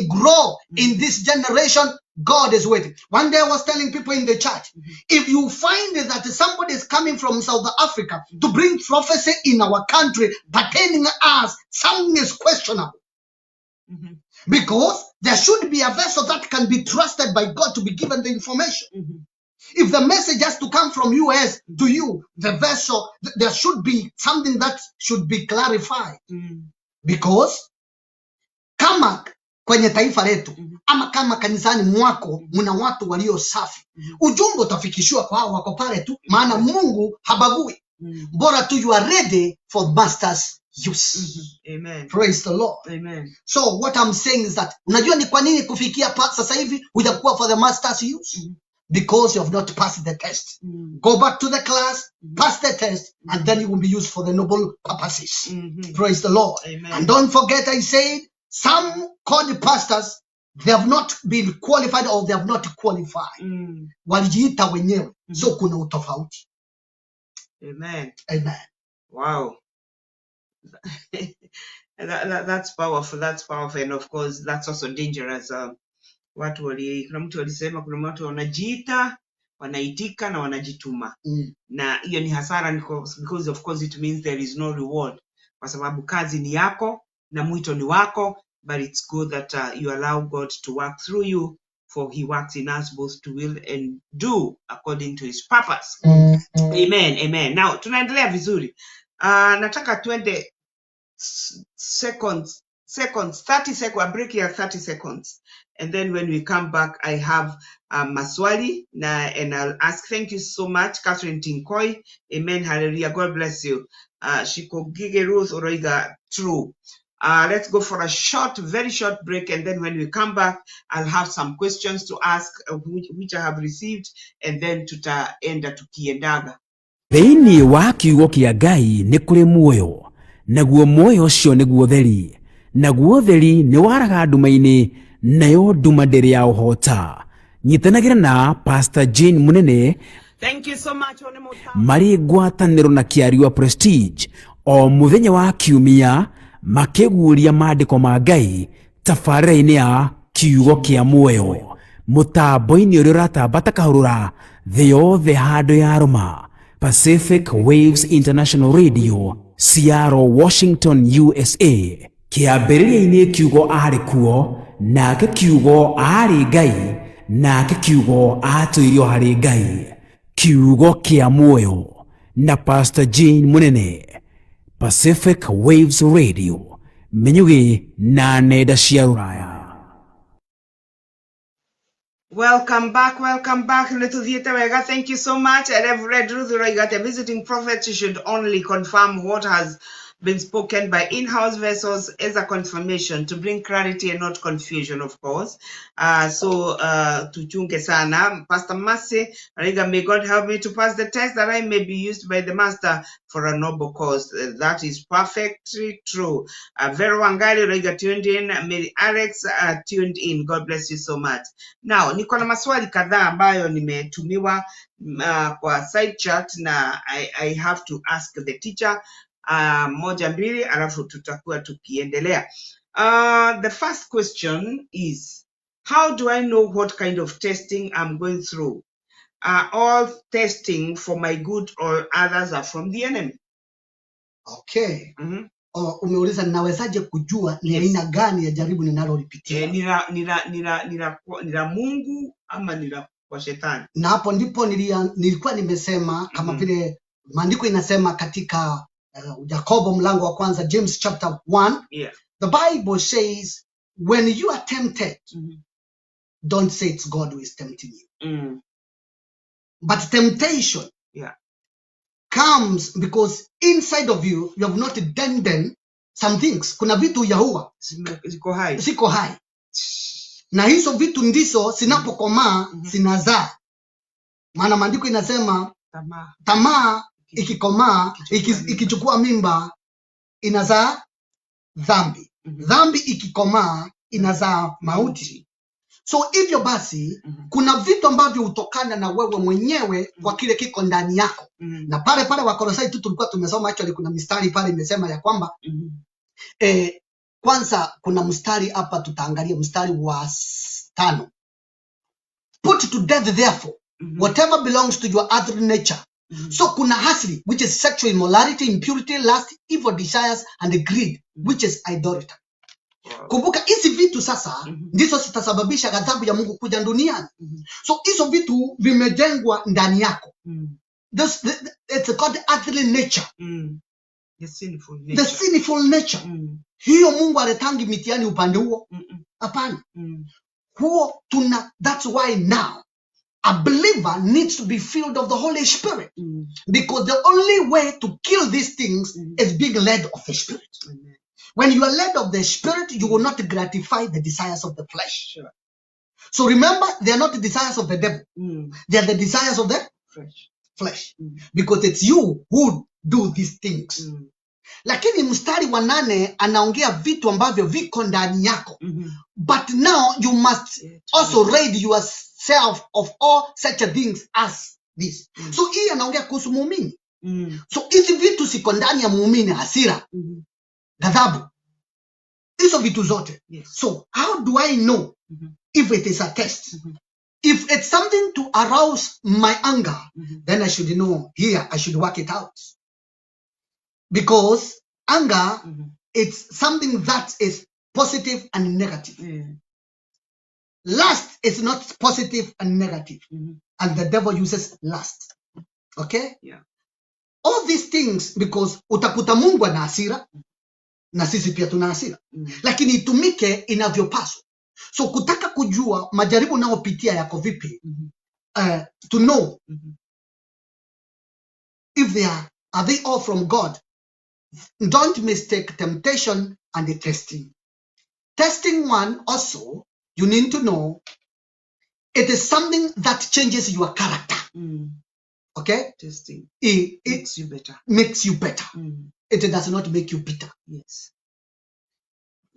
Grow in this generation. God is waiting. One day I was telling people in the church, if you find that somebody is coming from South Africa to bring prophecy in our country pertaining us, something is questionable. Because there should be a vessel that can be trusted by God to be given the information. If the message has to come from US to you, the vessel, there should be something that should be clarified. Because kama kwenye taifa letu ama kama kanisani mwako muna watu walio safi, ujumbe utafikishwa kwa hao wako pale tu, maana Mungu habagui. Bora tu you are ready for master's use. Amen. Praise the Lord. Amen. So what I'm saying is that unajua ni kwa nini kufikia sasa hivi hujakuwa for the master's use? Because you have not passed the test. Go back to the class, pass the test, and then you will be used for the noble purposes. Praise the Lord. Amen. And don't forget I said, some called pastors, they have not been qualified or they have not qualified. Walijiita wenyewe. So kuna utofauti. Amen. Amen. Wow. That's powerful. That's powerful. And of course, that's also dangerous. Kuna mtu walisema kuna watu wanajiita, wanaitika na wanajituma. Na hiyo ni hasara because of course it means there is no reward. Kwa sababu kazi ni yako na mwito ni wako, but it's good that you allow God to work through you, for he works in us both to will and do according to his purpose. Amen. Amen. Now, tunaendelea vizuri. Nataka twende seconds, 30 seconds, a break here 30 seconds. And then when we come back, I have maswali and I'll ask. Thank you so much, Catherine Tinkoi. Amen. Hallelujah. God bless you. Shiko Gige Ruth Oroiga. True. Let's go for a very short break. And then when we come back, I'll have some questions to ask, which I have received. And then tutaenda tukiendaga. Thĩinĩ wa kiugo kĩa Ngai nĩ kũrĩ muoyo, naguo muoyo ũcio nĩguo theri, naguo theri nĩ waraga nduma-inĩ, nayo nduma ndĩrĩ ya ũhoota. Nyitanagĩra na Pastor Jane Munene. Thank you so much. Marĩ ngwatanĩro na Kĩariũa Prestige o mũthenya wa kiumia makĩguũria maandĩko ma Ngai tabarĩra-inĩ ya kiugo kĩa muoyo. Mũtambo-inĩ ũrĩa ũratambata kahũrũra thĩ yothe handũ ya Roma. Pacific Waves International Radio, Seattle, Washington, USA. Kĩambĩrĩria-inĩ kiugo aarĩ kuo, nake kiugo aarĩ Ngai, nake kiugo aatũirio harĩ Ngai. Kiugo kĩa muoyo na Pastor Jane Munene. Pacific Waves Radio, Menyuge na nenda cia ruraya. Welcome back. Little Theatre Wega. Thank you so much. Reverend Ruth Roigate, visiting prophet, you should only confirm what has been spoken by in-house vessels as a confirmation to bring clarity and not confusion, of course. Tuchunge sana. Pastor Mercy, Riga, may God help me to pass the test that I may be used by the Master for a noble cause. That is perfectly true. Vero Wangari, Riga, tuned in. Mary Alex, tuned in. God bless you so much. Now, niko na maswali kadhaa ambayo nimetumiwa kwa side chat na I have to ask the teacher moja mbili alafu tutakuwa tukiendelea. The first question is, how do I know what kind of testing I'm going through? Are all testing for my good or others are from the enemy? Okay. Umeuliza ninawezaje kujua ni aina gani ya jaribu ninalolipitia? Ni la Mungu ama ni la kwa shetani? Na hapo ndipo nilikuwa nimesema kama vile maandiko inasema katika Yakobo mlango wa kwanza, James chapter 1. Yeah. The Bible says when you are tempted, don't say it's God who is tempting you. But temptation comes because inside of you have not done some things. Kuna vitu yahuwa ziko hai. Na hizo vitu ndizo sinapokomaa sinazaa. Maana maandiko inasema tamaa ikikomaa, ikichukua mimba inazaa dhambi. Dhambi ikikomaa inazaa mauti. So hivyo basi kuna vitu ambavyo hutokana na wewe mwenyewe kwa kile kiko ndani yako. Na pale Wakolosai tu tulikuwa tumesoma, actually kuna mistari pale imesema ya kwamba kwanza kuna mstari hapa tutaangalia mstari wa 5. Put to death therefore whatever belongs to your earthly nature. So kuna hasri, which is sexual immorality, impurity, lust, evil desires and greed, which is idolatry. Kumbuka hizi vitu sasa ndizo zitasababisha ghadhabu ya Mungu kuja duniani. So hizo vitu vimejengwa ndani yako. It's called earthly nature. The sinful nature. The sinful nature. Hiyo Mungu aletangi mitiani upande huo. Hapana. Huo that's why now a believer needs to be filled of the Holy Spirit. Because the only way to kill these things is being led of the Spirit. Amen. When you are led of the Spirit, you will not gratify the desires of the flesh. Sure. So remember, they are not the desires of the devil. They are the desires of the flesh. Because it's you who do these things. Lakini mstari wa 8 anaongea vitu ambavyo viko ndani yako. But now you must also rid yourself of all such things as this. So hii anaongea kuhusu muumini. So hizi vitu siko ndani ya muumini, hasira, ghadhabu, hizo vitu zote. So how do I know if it is a test? If it's something to arouse my anger, then I should know here, I should work it out. Because anger, it's something that is positive and negative. Lust is not positive and negative. And the devil uses lust. Okay? Yeah. All these things, because utakuta Mungu ana hasira, na sisi pia tuna hasira. Lakini itumike inavyopaswa. So kutaka kujua majaribu unayopitia yako vipi, to know if are they all from God. Don't mistake temptation and the testing. Testing one also, you need to know, it is something that changes your character. Okay? Testing. It makes you better. Makes you better. It does not make you bitter. Yes.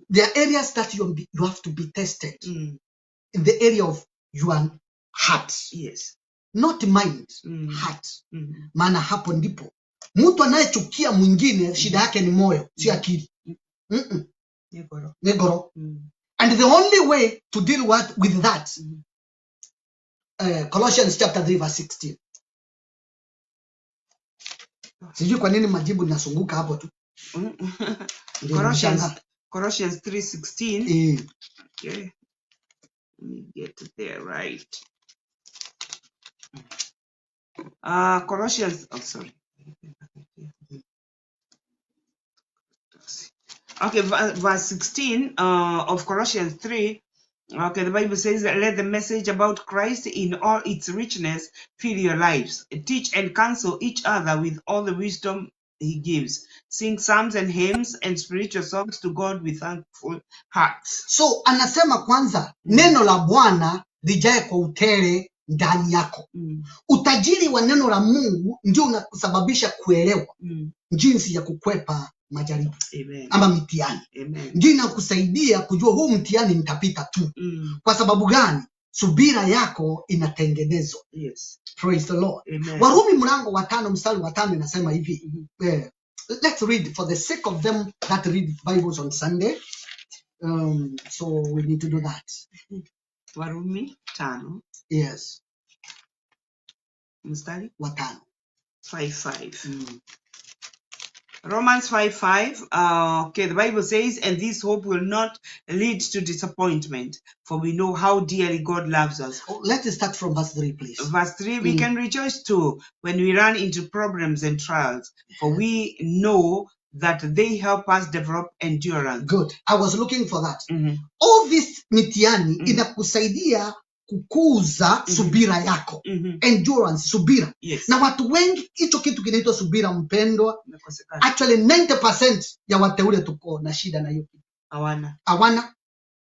There are areas that you have to be tested. In the area of your heart. Yes. Not mind, heart. Maana hapo ndipo mtu anayechukia mwingine shida yake ni moyo, si akili. Negoro. And the only way to deal with that, Colossians chapter 3 verse 16. Sijui kwa nini majibu nasunguka hapo tu. Colossians 3:16. Okay. Let me get there right. Colossians, oh sorry. Okay, verse 16 of Colossians 3. Okay, the Bible says that let the message about Christ in all its richness fill your lives. Teach and counsel each other with all the wisdom he gives. Sing psalms and hymns and spiritual songs to God with thankful hearts. So anasema kwanza neno la Bwana lijae kwa utele ndani yako. Utajiri wa neno la Mungu ndio unakusababisha kuelewa jinsi ya kukwepa majaribu. Amen. Ama mtihani. Ndio inakusaidia kujua huu mtihani nitapita tu. Kwa sababu gani? Subira yako inatengenezwa. Yes. Praise the Lord. Amen. Warumi mlango wa 5 mstari wa 5 inasema hivi. Let's read for the sake of them that read Bibles on Sunday. So we need to do that. Warumi 5. Yes. Mstari wa 5. 5:5. Romans 5:5. Okay, the Bible says, and this hope will not lead to disappointment, for we know how dearly God loves us. Let's start from verse 3, please. Verse 3, we can rejoice too when we run into problems and trials, for we know that they help us develop endurance. Good. I was looking for that. All this mitihani inakusaidia kukuza subira yako. Endurance, subira. Yes. Na watu wengi hicho kitu kinaitwa subira mpendwa. Actually 90% ya wateule tuko na shida na hiyo. Hawana.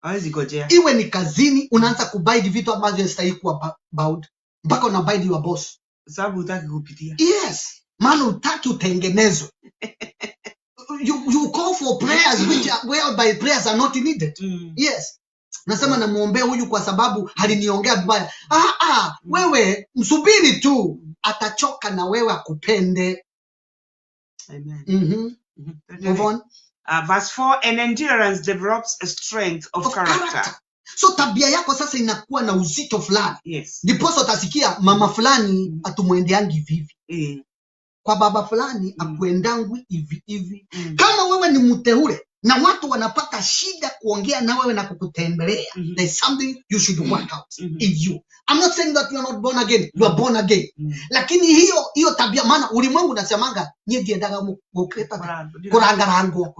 Hawezi gojea. Iwe ni kazini unaanza kubaidi vitu ambavyo hastahili kuwa bound. Mpaka unabaidi your boss. Sababu hutaki kupitia. Yes. Maana hutaki utengenezwe. You call for prayers whereby prayers are not needed. Yes. Nasema namuombea huyu kwa sababu aliniongea vibaya. Wewe msubiri tu, atachoka na wewe akupende. Amen. Move on. Verse 4, and endurance develops a strength of character. So tabia yako sasa inakuwa na uzito fulani. Yes. Ndiposa utasikia mama fulani atumwendeangi vivi. Kwa baba fulani akuendangwi hivi. Kama wewe ni mteule na watu wanapata shida kuongea na wewe na kukutembelea, there's something you should work out in you. I'm not saying that you are not born again. You are born again. Lakini hiyo tabia, maana ulimwengu unasemanga nyinyi ndaga muketa kurangarango.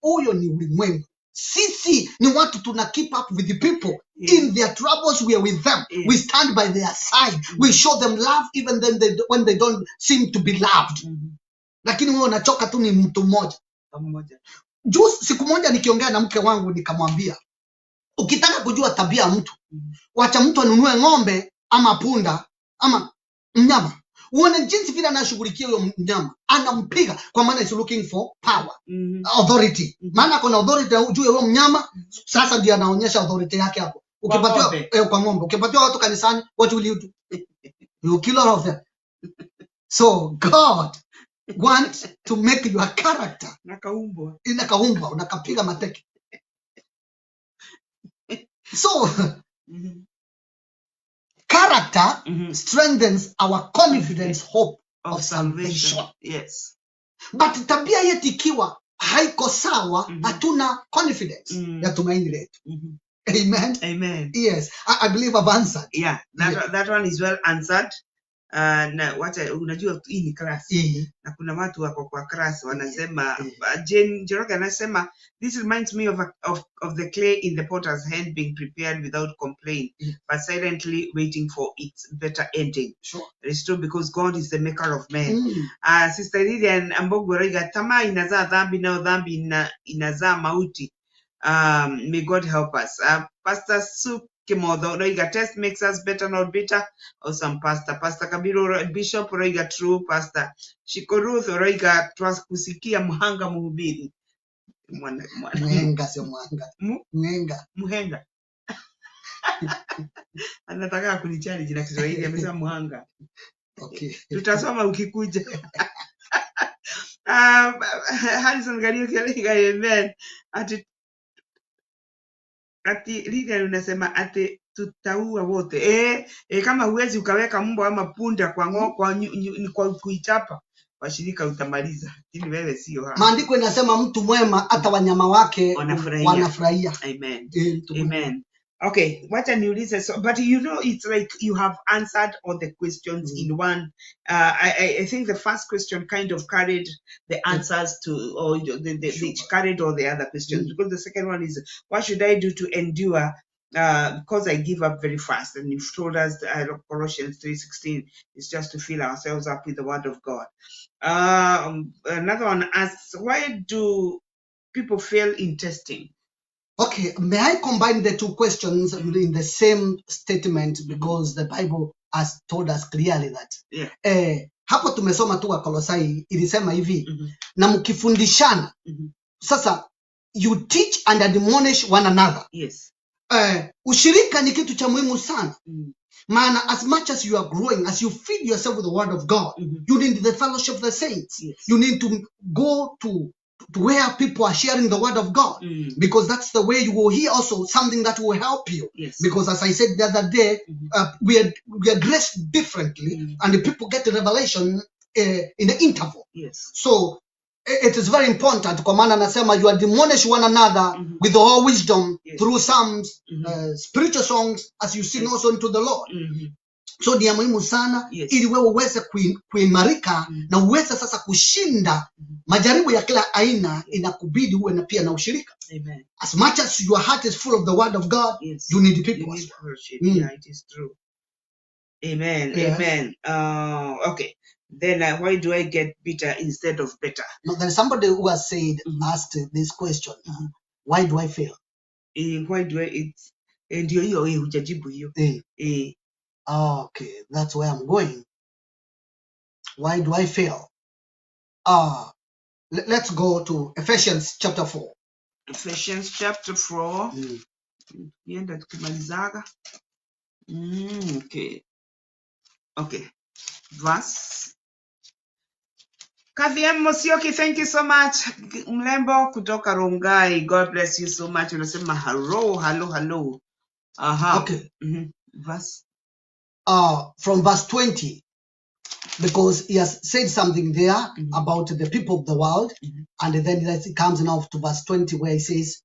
Huyo ni ulimwengu. Sisi ni watu tuna keep up with the people. In their troubles we are with them. We stand by their side. We show them love even then when they don't seem to be loved. Lakini wewe unachoka tu ni mtu mmoja. Siku moja nikiongea na mke wangu nikamwambia, ukitaka kujua tabia mtu, wacha mtu anunue ng'ombe ama punda ama mnyama. Uone jinsi vile anashughulikia huyo mnyama. Anampiga kwa maana is looking for power, authority. Maana kuna authority juu ya huyo mnyama, sasa ndio anaonyesha authority yake hapo. Ukipatiwa kwa ng'ombe, ukipatiwa watu kanisani, what will you do? You kill all of them. So God want to make your character. Inakaumbwa, unakapiga mateke. So character strengthens our confidence, hope of salvation. Yes. But tabia yetu ikiwa haiko sawa, hatuna confidence ya tumaini letu. Amen. Amen. Yes, I believe I've answered. Yeah, that one is well answered. Na unajua hii ni class. Na kuna watu wako kwa class wanasema Jane Munene anasema this reminds me of the clay in the potter's hand being prepared without complaint but silently waiting for its better ending. Sure. It's true because God is the maker of men. Sister Lilian Ambogo Reiga, tamaa inazaa dhambi na dhambi inazaa mauti. May God help us. Pastor Su Kimotho Reiga, test makes us better, not bitter. Awesome, Pastor Kabiro Bishop Reiga, true. Pastor Shikoruth Reiga, kusikia muhanga muhubiri. Muhenga sio muhanga. Muhenga. Anataka kunichallenge na Kiswahili, amesema muhanga. Okay. Tutasoma ukikuja. Harrison Gariuki, amen. Ati Lilian unasema ati tutaua wote. Kama huwezi ukaweka mbwa ama punda kwa kuichapa, washirika utamaliza. Lakini wewe sio hapa. Maandiko inasema mtu mwema hata wanyama wake wanafurahia. Amen. Amen. Okay, what a new listen. So, but you know, it's like you have answered all the questions in one. I think the first question kind of carried the answers to, or they carried all the other questions, because the second one is, what should I do to endure? Because I give up very fast. And you've told us Colossians 3:16 is just to fill ourselves up with the word of God. Another one asks, why do people fail in testing? Okay, may I combine the two questions in the same statement, because the Bible has told us clearly that hapo tumesoma tu Wakolosai ilisema hivi na mkifundishana. Sasa you teach and admonish one another. Yes. Ushirika ni kitu cha muhimu sana. Maana as much as you are growing, as you feed yourself with the word of God, you need the fellowship of the saints. Yes. You need to go to where people are sharing the word of God, because that's the way you will hear also something that will help you. Yes. Because as I said the other day, we are dressed differently, and the people get the revelation in the interval. Yes. So it is very important. Kwa maana anasema you admonish one another with all wisdom through psalms, spiritual songs, as you sing also unto the Lord. So ni ya muhimu sana ili wewe uweze kuimarika na uweze sasa kushinda majaribu ya kila aina. Inakubidi uwe na pia na ushirika. Amen. As much as your heart is full of the word of God, you need people. You need fellowship. Yeah, it is true. Amen. Yes. Amen. Okay. Then why do I get bitter instead of better? No, there is somebody who has said, asked this question. Why do I fail? Why do I? Ndio hiyo hujajibu hiyo. Okay, that's where I'm going. Why do I fail? Let's go to Ephesians chapter 4. Ephesians chapter 4. Yenda tukimalizaga. Okay. Okay. Verse. Kathy M. Mosioki, thank you so much. Mlembo kutoka Rongai. God bless you so much. Unasema hello. Okay. Verse. From verse 20, because he has said something there about the people of the world, and then it comes now to verse 20 where he says,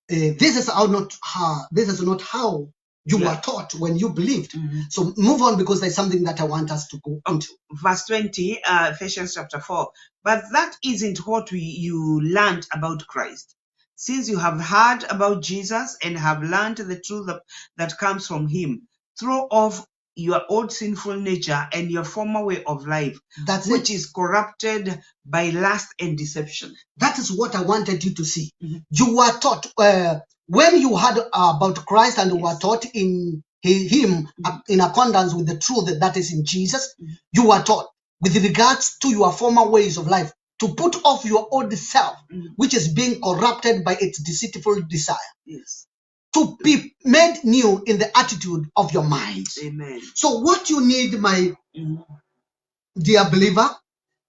this is not how you were taught when you believed. So move on, because there's something that I want us to go into. Verse 20, Ephesians chapter 4. But that isn't what you learned about Christ. Since you have heard about Jesus and have learned the truth that comes from him, throw off your old sinful nature and your former way of life, which is corrupted by lust and deception. That is what I wanted you to see. You were taught, when you heard about Christ and were taught in him in accordance with the truth that is in Jesus, you were taught with regards to your former ways of life to put off your old self, which is being corrupted by its deceitful desire. Yes. To be made new in the attitude of your mind. Amen. So what you need, my dear believer,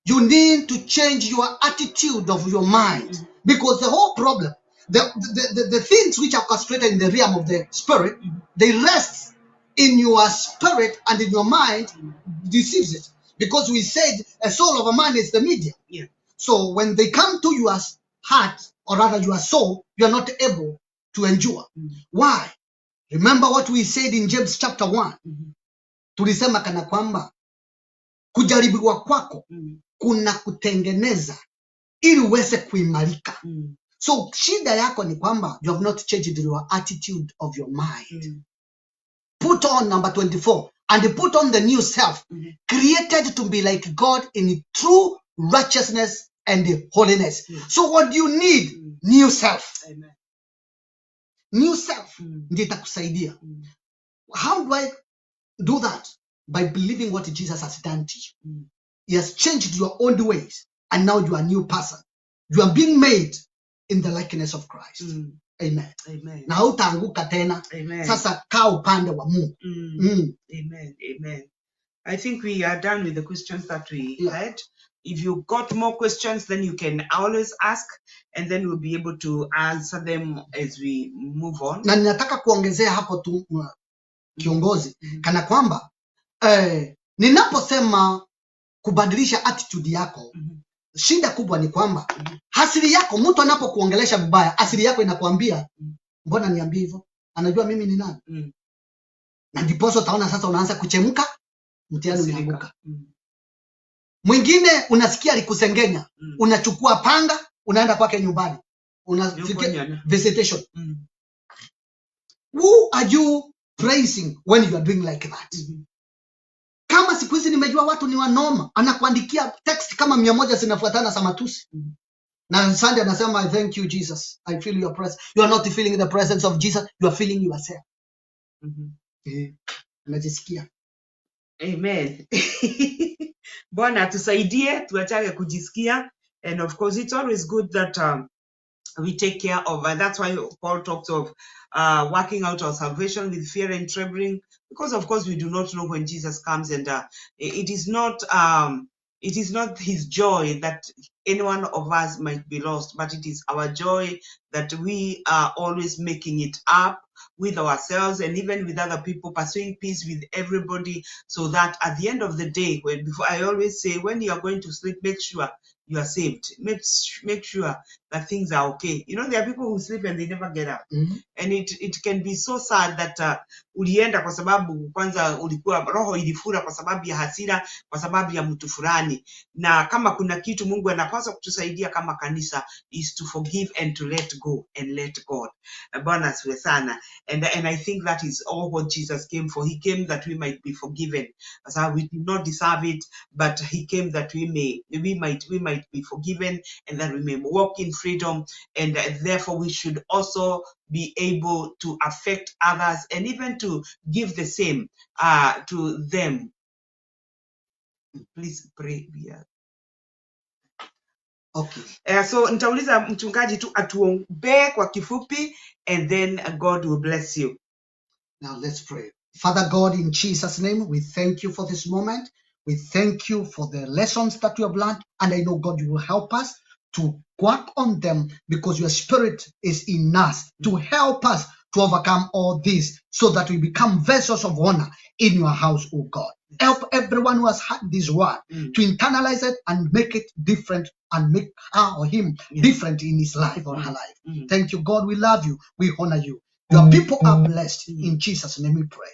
you need to change your attitude of your mind, because the whole problem, the things which are concentrated in the realm of the spirit, they rest in your spirit, and in your mind deceives it, because we said a soul of a man is the medium. Yeah. So when they come to your heart, or rather your soul, you are not able to endure. Why? Remember what we said in James chapter 1. Tulisema kana kwamba kujaribiwa kwako kuna kutengeneza ili uweze kuimarika. So shida yako ni kwamba you have not changed your attitude of your mind. Put on number 24, and put on the new self, created to be like God in true righteousness and holiness. So what do you need? New self. Amen. New self ndio itakusaidia. How do I do that? By believing what Jesus has done to you. He has changed your old ways, and now you are a new person. You are being made in the likeness of Christ. Amen. Amen. Na hautaanguka tena. Amen. Sasa kaa upande wa Mungu. Amen. Amen. I think we are done with the questions that we had. If you got more questions, then you can always ask, and then we'll be able to answer them as we move on. Na ninataka kuongezea hapo tu kiongozi, kana kwamba ninaposema kubadilisha attitude yako, shida kubwa ni kwamba asili yako, mtu anapokuongelesha vibaya, asili yako inakuambia mbona niambie hivyo? anajua mimi ni nani. Na ndiposo utaona sasa unaanza kuchemka, mtihani unaanguka. Mwingine unasikia alikusengenya, unachukua panga, unaenda kwake nyumbani. Unafikia visitation. Who are you praising when you are doing like that? Kama siku hizi nimejua watu ni wanoma, anakuandikia text kama 100 zinafuatana za matusi. Na Sunday anasema I thank you Jesus, I feel your presence. You are not feeling the presence of Jesus, you are feeling yourself. Unajisikia. Amen. Bwana tusaidie tuachage kujisikia, and of course it's always good that we take care of, and that's why Paul talks of working out our salvation with fear and trembling, because of course we do not know when Jesus comes, and it is not his joy that any one of us might be lost, but it is our joy that we are always making it up with ourselves and even with other people, pursuing peace with everybody, so that at the end of the day, I always say, when you are going to sleep, make sure you are saved. Make sure that things are okay. You know, there are people who sleep and they never get up. And it can be so sad that ulienda kwa sababu kwanza ulikuwa roho ilifura kwa sababu ya hasira, kwa sababu ya mtu fulani. Na kama kuna kitu Mungu anapaswa kutusaidia kama kanisa is to forgive and to let go and let God. Bwana asifiwe sana. And I think that is all what Jesus came for. He came that we might be forgiven. As we did not deserve it, but he came that we might be forgiven, and that we may walk in freedom, and therefore we should also be able to affect others and even to give the same to them. Please pray. Okay. So nitauliza mchungaji tu atuombee kwa kifupi, and then God will bless you. Now let's pray. Father God, in Jesus' name, we thank you for this moment. We thank you for the lessons that you have learned, and I know, God, you will help us to work on them, because your spirit is in us to help us to overcome all this, so that we become vessels of honor in your house, oh God. Help everyone who has heard this word to internalize it and make it different, and make her or him different in his life or her life. Thank you, God. We love you. We honor you. Your people are blessed. In Jesus' name we pray.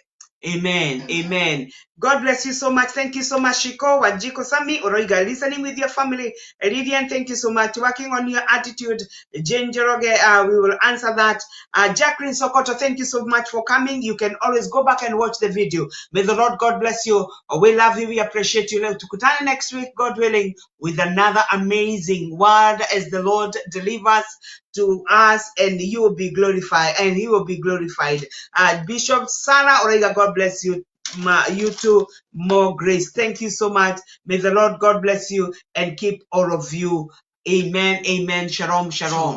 Amen. Amen. God bless you so much. Thank you so much, Shiko, Wajiko Sami, Oroiga, listening with your family. Lydian, thank you so much. Working on your attitude. Jane Jeroge, we will answer that. Jacqueline Sokoto, thank you so much for coming. You can always go back and watch the video. May the Lord God bless you. We love you. We appreciate you. Tukutane next week, God willing, with another amazing word as the Lord delivers to us, and you will be glorified, and he will be glorified. Bishop Sarah Orega, God bless you. You too, more grace. Thank you so much. May the Lord God bless you and keep all of you. Amen. Amen. Shalom. Shalom.